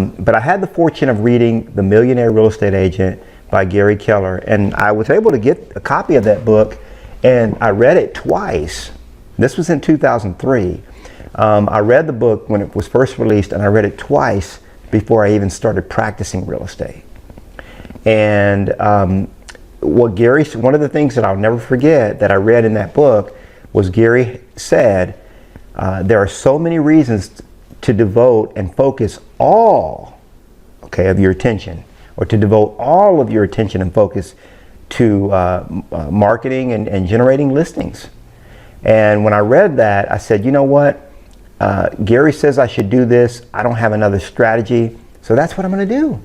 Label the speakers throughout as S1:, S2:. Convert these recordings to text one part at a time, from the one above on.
S1: But I had the fortune of reading The Millionaire Real Estate Agent by Gary Keller, and I was able to get a copy of that book, and I read it twice. This was in 2003. I read the book when it was first released, and I read it twice before I even started practicing real estate. And one of the things that I'll never forget that I read in that book was Gary said, there are so many reasons to devote and focus all, of your attention, or to devote all of your attention and focus to marketing and generating listings. And when I read that, I said, you know what? Gary says I should do this. I don't have another strategy, so that's what I'm going to do.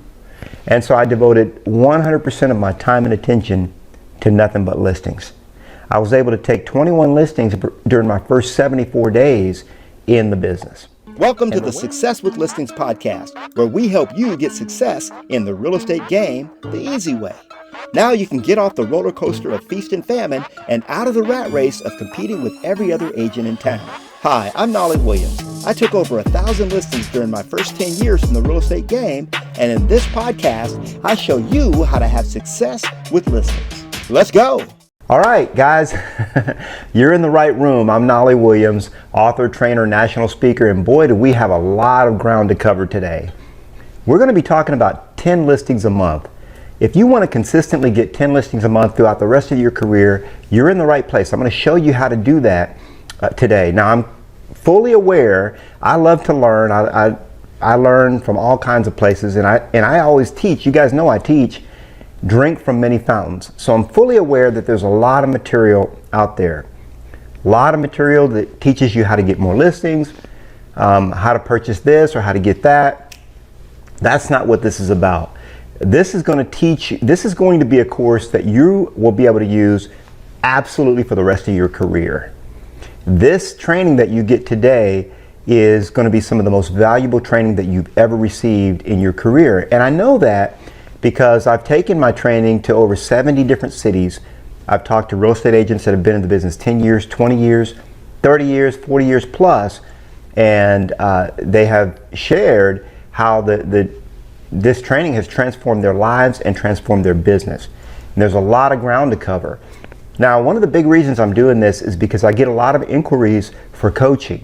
S1: And so I devoted 100% of my time and attention to nothing but listings. I was able to take 21 listings during my first 74 days in the business.
S2: Welcome to the Success with Listings podcast, where we help you get success in the real estate game the easy way. Now you can get off the roller coaster of feast and famine and out of the rat race of competing with every other agent in town. Hi, I'm Knolly Williams. I took over 1,000 listings during my first 10 years in the real estate game, and in this podcast, I show you how to have success with listings. Let's go.
S1: All right, guys, you're in the right room. I'm Knolly Williams, author, trainer, national speaker, and boy, do we have a lot of ground to cover today. We're going to be talking about 10 listings a month. If you want to consistently get 10 listings a month throughout the rest of your career, you're in the right place. I'm going to show you how to do that today. Now, I'm fully aware. I love to learn. I learn from all kinds of places, and I always teach. You guys know I teach. Drink from many fountains. So I'm fully aware that there's a lot of material out there. A lot of material that teaches you how to get more listings, how to purchase this or how to get that. That's not what this is about. This is going to be a course that you will be able to use absolutely for the rest of your career. This training that you get today is going to be some of the most valuable training that you've ever received in your career. And I know that because I've taken my training to over 70 different cities. I've talked to real estate agents that have been in the business 10 years, 20 years, 30 years, 40 years plus, and they have shared how this training has transformed their lives and transformed their business. And there's a lot of ground to cover. Now, one of the big reasons I'm doing this is because I get a lot of inquiries for coaching.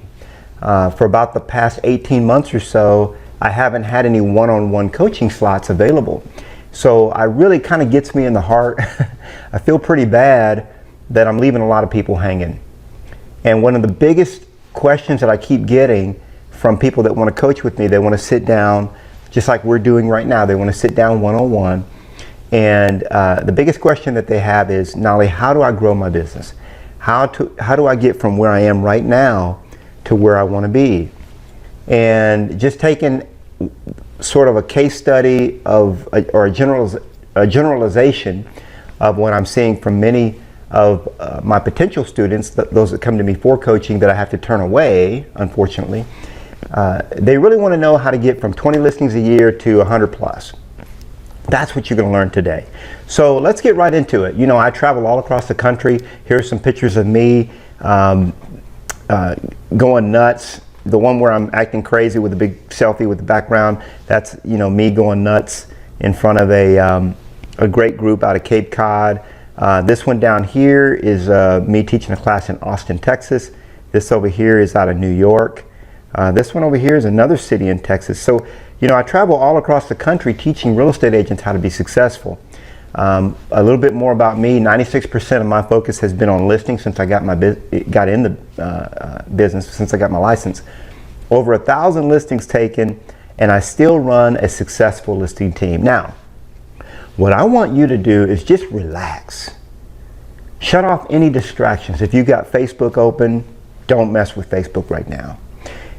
S1: For about the past 18 months or so, I haven't had any one-on-one coaching slots available. So it really kind of gets me in the heart. I feel pretty bad that I'm leaving a lot of people hanging. And one of the biggest questions that I keep getting from people that want to coach with me, they want to sit down, just like we're doing right now. They want to sit down one-on-one. And the biggest question that they have is, Knolly, how do I grow my business? How do I get from where I am right now to where I want to be? And just taking sort of a case study of, or a generalization of what I'm seeing from many of my potential students, those that come to me for coaching that I have to turn away, unfortunately. They really want to know how to get from 20 listings a year to 100 plus. That's what you're going to learn today. So let's get right into it. You know, I travel all across the country. Here's some pictures of me going nuts. The one where I'm acting crazy with a big selfie with the background, that's, you know, me going nuts in front of a great group out of Cape Cod. This one down here is me teaching a class in Austin, Texas. This over here is out of New York. This one over here is another city in Texas. So, you know, I travel all across the country teaching real estate agents how to be successful. A little bit more about me. 96% of my focus has been on listings since I got in the business, since I got my license. Over 1,000 listings taken, and I still run a successful listing team. Now, what I want you to do is just relax. Shut off any distractions. If you got Facebook open, don't mess with Facebook right now.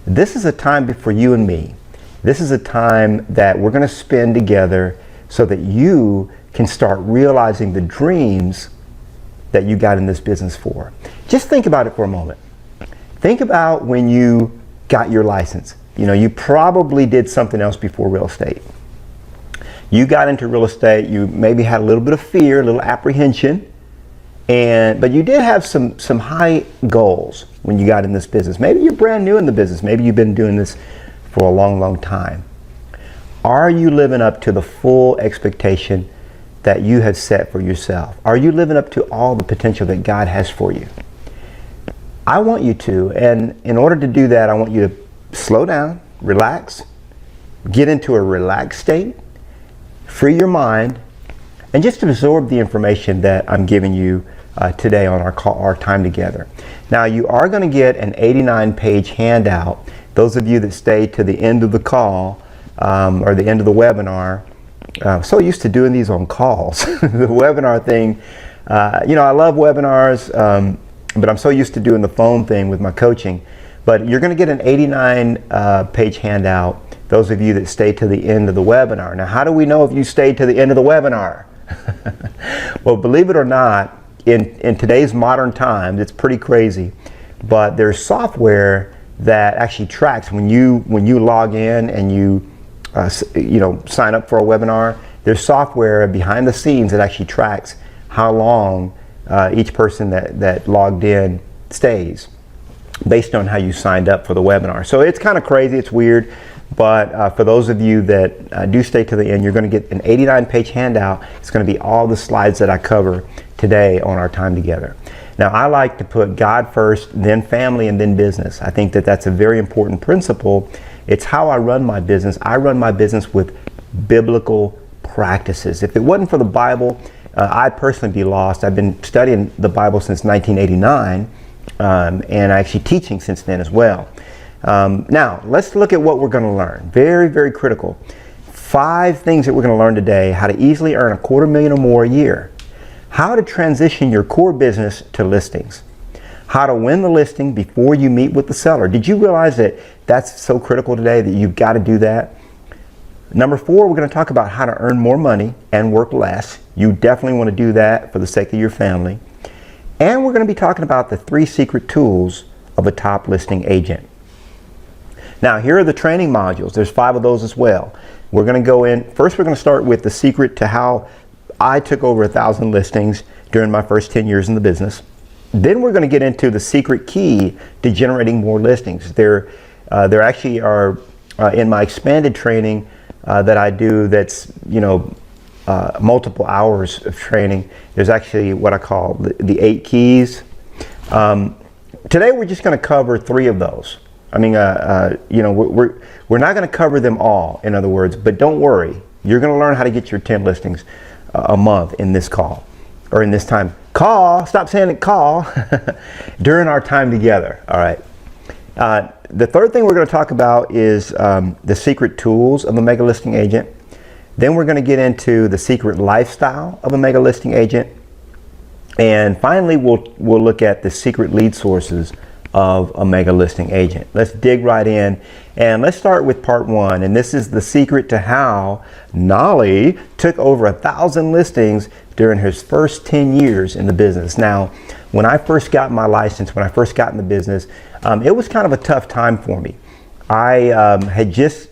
S1: This is a time for you and me. This is a time that we're going to spend together so that you can start realizing the dreams that you got in this business for. Just think about it for a moment. Think about when you got your license. You know, you probably did something else before real estate. You got into real estate, you maybe had a little bit of fear, a little apprehension, but you did have some high goals when you got in this business. Maybe you're brand new in the business. Maybe you've been doing this for a long, long time. Are you living up to the full expectation that you have set for yourself? Are you living up to all the potential that God has for you? I want you to, and in order to do that, I want you to slow down, relax, get into a relaxed state, free your mind, and just absorb the information that I'm giving you today on our time together. Now, you are going to get an 89-page handout. Those of you that stay to the end of the call or the end of the webinar, I'm so used to doing these on calls. The webinar thing, I love webinars, but I'm so used to doing the phone thing with my coaching. But you're going to get an 89-page handout, those of you that stay to the end of the webinar. Now, how do we know if you stayed to the end of the webinar? Well, believe it or not, in today's modern times, it's pretty crazy, but there's software that actually tracks when you log in and you sign up for a webinar. There's software behind the scenes that actually tracks how long each person that logged in stays based on how you signed up for the webinar. So it's kind of crazy, it's weird, but for those of you that do stay to the end, you're going to get an 89-page handout. It's going to be all the slides that I cover today on our time together. Now, I like to put God first, then family, and then business. I think that that's a very important principle. It's how I run my business. I run my business with biblical practices. If it wasn't for the Bible, I'd personally be lost. I've been studying the Bible since 1989, and actually teaching since then as well. Now, let's look at what we're going to learn. Very, very critical. 5 things that we're going to learn today: how to easily earn $250,000 or more a year, how to transition your core business to listings, how to win the listing before you meet with the seller. Did you realize that that's so critical today, that you've got to do that? Number 4, we're going to talk about how to earn more money and work less. You definitely want to do that for the sake of your family. And we're going to be talking about the 3 secret tools of a top listing agent. Now, here are the training modules. There's 5 of those as well. We're going to go in. First, we're going to start with the secret to how I took over 1,000 listings during my first 10 years in the business. Then we're going to get into the secret key to generating more listings. There actually are in my expanded training that I do. That's multiple hours of training. There's actually what I call the 8 keys. Today we're just going to cover 3 of those. I mean, we're not going to cover them all, in other words, but don't worry. You're going to learn how to get your 10 listings a month in this call, or in this time. Call, stop saying it, call, during our time together, all right? The third thing we're going to talk about is the secret tools of a mega listing agent. Then we're going to get into the secret lifestyle of a mega listing agent. And finally, we'll look at the secret lead sources of a mega listing agent. Let's dig right in, and let's start with part 1. And this is the secret to how Knolly took over 1,000 listings during his first 10 years in the business. Now, when I first got my license, when I first got in the business, it was kind of a tough time for me. I had just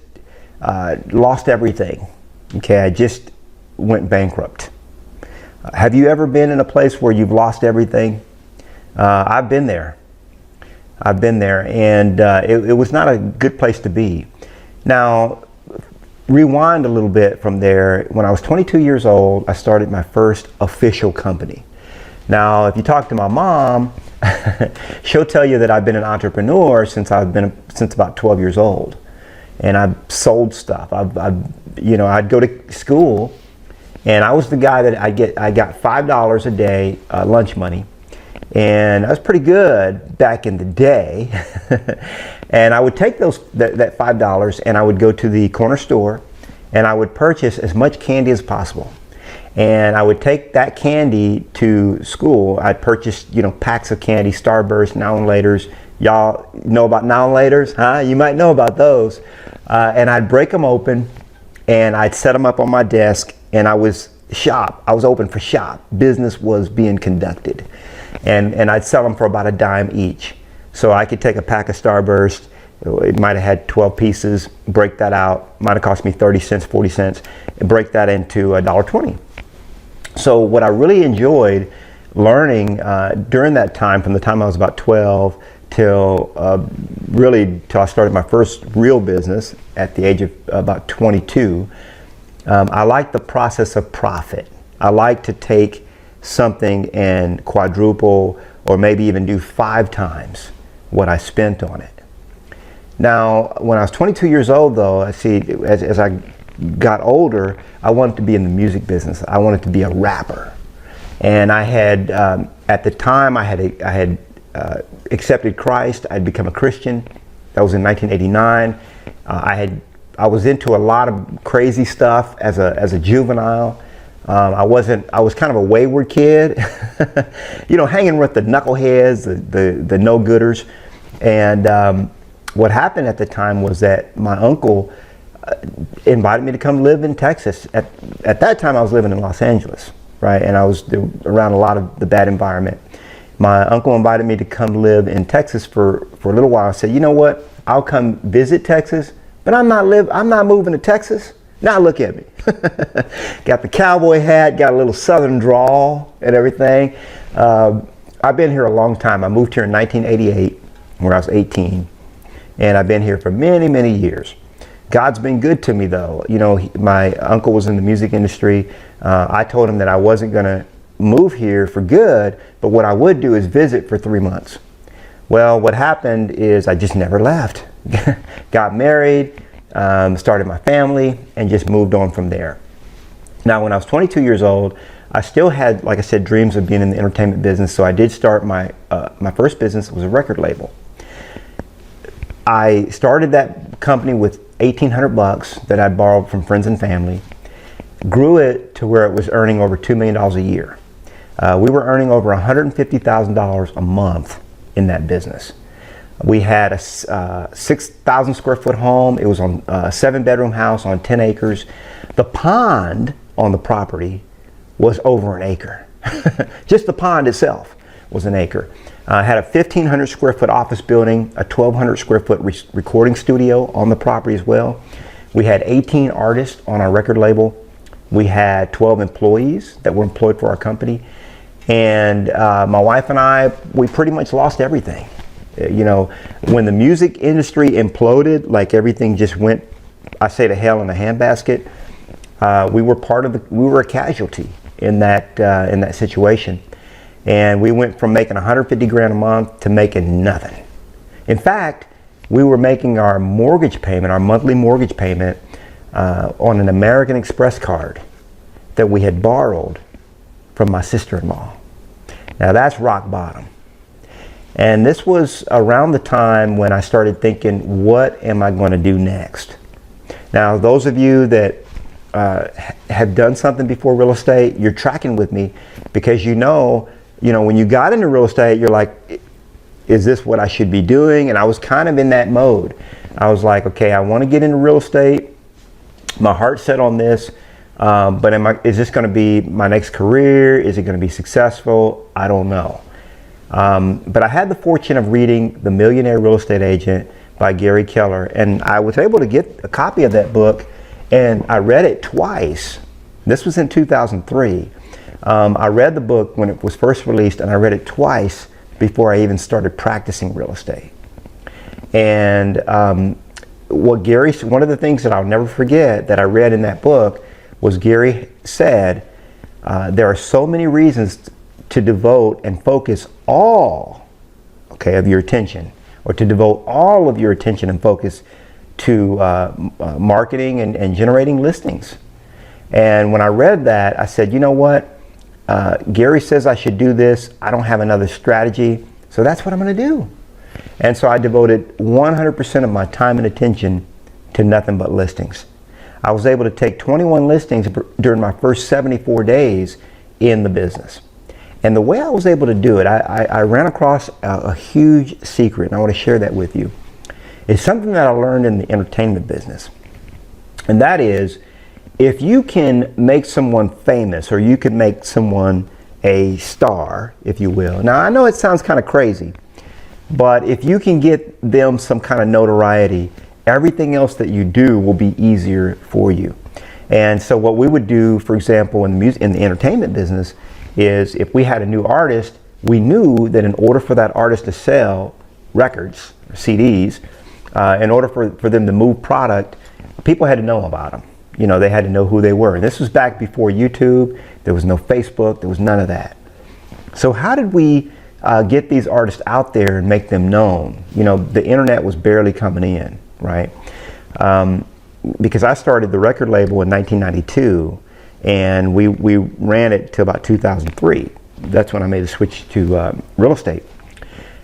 S1: lost everything. Okay, I just went bankrupt. Have you ever been in a place where you've lost everything? I've been there. And it was not a good place to be. Now, rewind a little bit from there. When I was 22 years old, I started my first official company. Now, if you talk to my mom, she'll tell you that I've been an entrepreneur since about 12 years old, and I've sold stuff. I'd go to school, and I was the guy that I got $5 a day lunch money. And that was pretty good back in the day. And I would take that $5 and I would go to the corner store and I would purchase as much candy as possible. And I would take that candy to school. I'd purchase, packs of candy, Starburst, Now and Laters. Y'all know about Now and Laters, huh? You might know about those. And I'd break them open and I'd set them up on my desk, and I was open for shop. Business was being conducted. And I'd sell them for about $0.10 each. So I could take a pack of Starburst, it might have had 12 pieces, break that out, might have cost me 30 cents, 40 cents, and break that into $1.20. So what I really enjoyed learning during that time, from the time I was about 12 till I started my first real business at the age of about 22. I like the process of profit. I like to take something and quadruple or maybe even do 5 times what I spent on it. Now, when I was 22 years old, though, as I got older, I wanted to be in the music business. I wanted to be a rapper. And I had, at the time, I had accepted Christ. I'd become a Christian. That was in 1989. I was into a lot of crazy stuff as a juvenile. I was kind of a wayward kid, hanging with the knuckleheads, the no-gooders. And what happened at the time was that my uncle invited me to come live in Texas. At that time, I was living in Los Angeles, right? And I was around a lot of the bad environment. My uncle invited me to come live in Texas for a little while. I said, you know what? I'll come visit Texas, but I'm not moving to Texas. Now look at me. Got the cowboy hat, got a little southern drawl and everything. I've been here a long time. I moved here in 1988 when I was 18. And I've been here for many, many years. God's been good to me, though. My uncle was in the music industry. I told him that I wasn't going to move here for good, but what I would do is visit for 3 months. Well, what happened is I just never left. Got married, started my family, and just moved on from there. Now, when I was 22 years old, I still had, like I said, dreams of being in the entertainment business, so I did start my first business. It was a record label. I started that company with $1,800 that I borrowed from friends and family, grew it to where it was earning over $2 million a year. We were earning over $150,000 a month in that business. We had a 6,000 square foot home. It was on a 7-bedroom house on 10 acres. The pond on the property was over an acre. Just the pond itself was an acre. Had a 1,500 square foot office building, a 1,200 square foot recording studio on the property as well. We had 18 artists on our record label. We had 12 employees that were employed for our company. And my wife and I, we pretty much lost everything. When the music industry imploded, like everything just went, I say, to hell in a handbasket, we were a casualty in that situation. And we went from making 150 grand a month to making nothing. In fact, we were making our mortgage payment, our monthly mortgage payment, on an American Express card that we had borrowed from my sister-in-law. Now that's rock bottom. And this was around the time when I started thinking, what am I going to do next? Now, those of you that have done something before real estate, you're tracking with me, because when you got into real estate, you're like, is this what I should be doing? And I was kind of in that mode. I was like, okay, I want to get into real estate. My heart's set on this, but is this going to be my next career? Is it going to be successful? I don't know. But I had the fortune of reading The Millionaire Real Estate Agent by Gary Keller, and I was able to get a copy of that book, and I read it twice. This was in 2003. I read the book when it was first released, and I read it twice before I even started practicing real estate. And one of the things that I'll never forget that I read in that book was Gary said, there are so many reasons to devote and focus all, of your attention, or to devote all of your attention and focus to marketing and generating listings. And when I read that, I said, you know what? Gary says I should do this. I don't have another strategy, so that's what I'm going to do. And so I devoted 100% of my time and attention to nothing but listings. I was able to take 21 listings during my first 74 days in the business. And the way I was able to do it, I ran across a huge secret, and I want to share that with you. It's something that I learned in the entertainment business. And that is, if you can make someone famous, or you can make someone a star, if you will. Now, I know it sounds kind of crazy, but if you can get them some kind of notoriety, everything else that you do will be easier for you. And so what we would do, for example, in the entertainment business, is if we had a new artist, we knew that in order for that artist to sell, records, or CDs, in order for them to move product, people had to know about them. You know, they had to know who they were. And this was back before YouTube. There was no Facebook. There was none of that. So how did we get these artists out there and make them known? You know, the internet was barely coming in, right? Because I started the record label in 1992, and we ran it till about 2003. That's when I made the switch to real estate.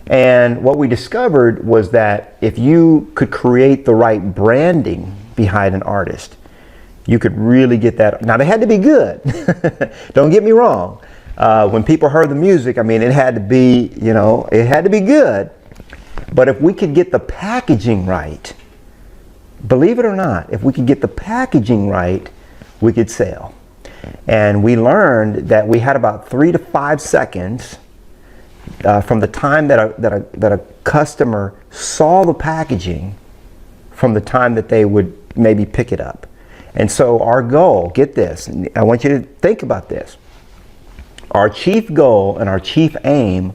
S1: And what we discovered was that if you could create the right branding behind an artist, you could really get that. Now, they had to be good. Don't get me wrong. When people heard the music, I mean, it had to be, you know, it had to be good. But if we could get the packaging right, believe it or not, if we could get the packaging right, we could sell. And we learned that we had about 3 to 5 seconds from the time that a customer saw the packaging from the time that they would maybe pick it up. And so our goal, get this, and I want you to think about this. Our chief goal and our chief aim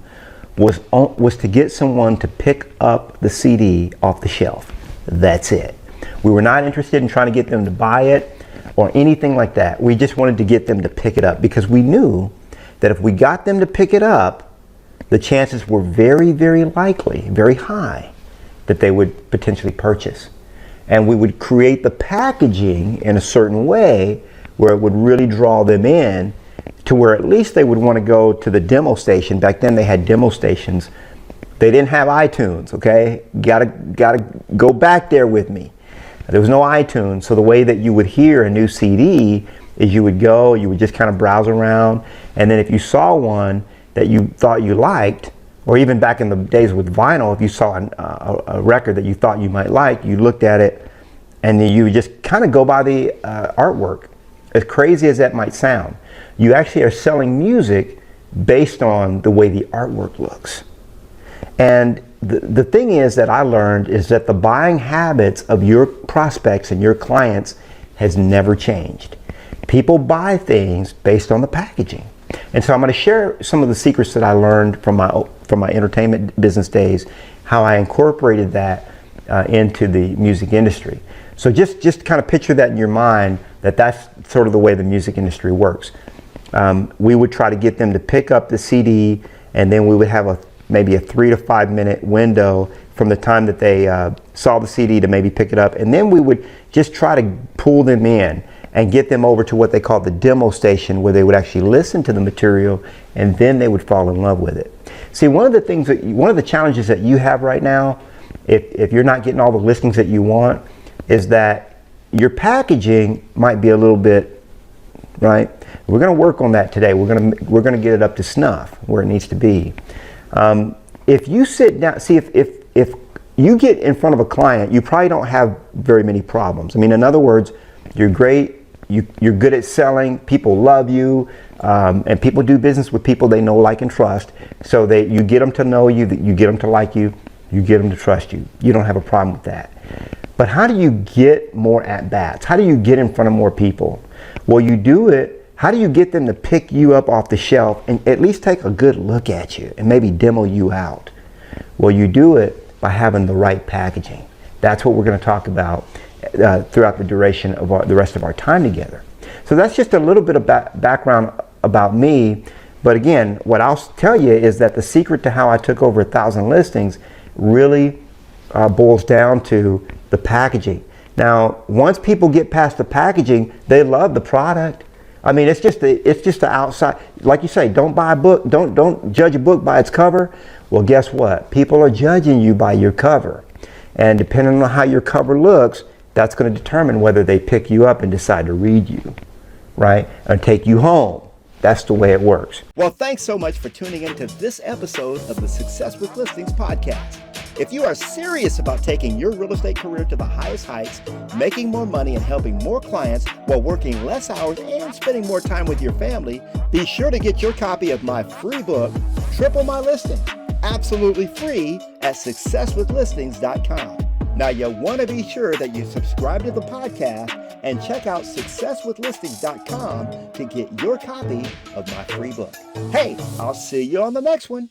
S1: was to get someone to pick up the CD off the shelf. That's it. We were not interested in trying to get them to buy it or anything like that. We just wanted to get them to pick it up because we knew that if we got them to pick it up, the chances were very, very likely, very high, that they would potentially purchase. And we would create the packaging in a certain way where it would really draw them in to where at least they would want to go to the demo station. Back then they had demo stations. They didn't have iTunes, okay? Gotta go back there with me. There was no iTunes, so the way that you would hear a new CD is you would go, you would just kind of browse around, and then if you saw one that you thought you liked, or even back in the days with vinyl, if you saw a record that you thought you might like, you looked at it, and then you would just kind of go by the artwork. As crazy as that might sound, you actually are selling music based on the way the artwork looks. And the thing is that I learned is that the buying habits of your prospects and your clients has never changed. People buy things based on the packaging. And so I'm going to share some of the secrets that I learned from my entertainment business days, how I incorporated that into the music industry. So just kind of picture that in your mind, that's sort of the way the music industry works. We would try to get them to pick up the CD, and then we would have maybe a 3 to 5 minute window from the time that they saw the CD to maybe pick it up. And then we would just try to pull them in and get them over to what they call the demo station, where they would actually listen to the material and then they would fall in love with it. See, one of the challenges that you have right now, if you're not getting all the listings that you want, is that your packaging might be a little bit, right? We're going to work on that today. We're going to get it up to snuff where it needs to be. If you sit down, see if you get in front of a client, you probably don't have very many problems. I mean, in other words, you're great. You're good at selling. People love you, and people do business with people they know, like, and trust. So you get them to know you, you get them to like you, you get them to trust you. You don't have a problem with that. But how do you get more at-bats? How do you get in front of more people? Well, you do it. How do you get them to pick you up off the shelf and at least take a good look at you and maybe demo you out? Well, you do it by having the right packaging. That's what we're going to talk about throughout the duration of the rest of our time together. So that's just a little bit of background about me. But again, what I'll tell you is that the secret to how I took over 1,000 listings really boils down to the packaging. Now, once people get past the packaging, they love the product. I mean, it's just the outside. Like you say, don't buy a book, don't judge a book by its cover. Well, guess what? People are judging you by your cover. And depending on how your cover looks, that's going to determine whether they pick you up and decide to read you, right? And take you home. That's the way it works.
S2: Well, thanks so much for tuning into this episode of the Success with Listings podcast. If you are serious about taking your real estate career to the highest heights, making more money and helping more clients while working less hours and spending more time with your family, be sure to get your copy of my free book, Triple My Listing, absolutely free at successwithlistings.com. Now, you want to be sure that you subscribe to the podcast and check out successwithlistings.com to get your copy of my free book. Hey, I'll see you on the next one.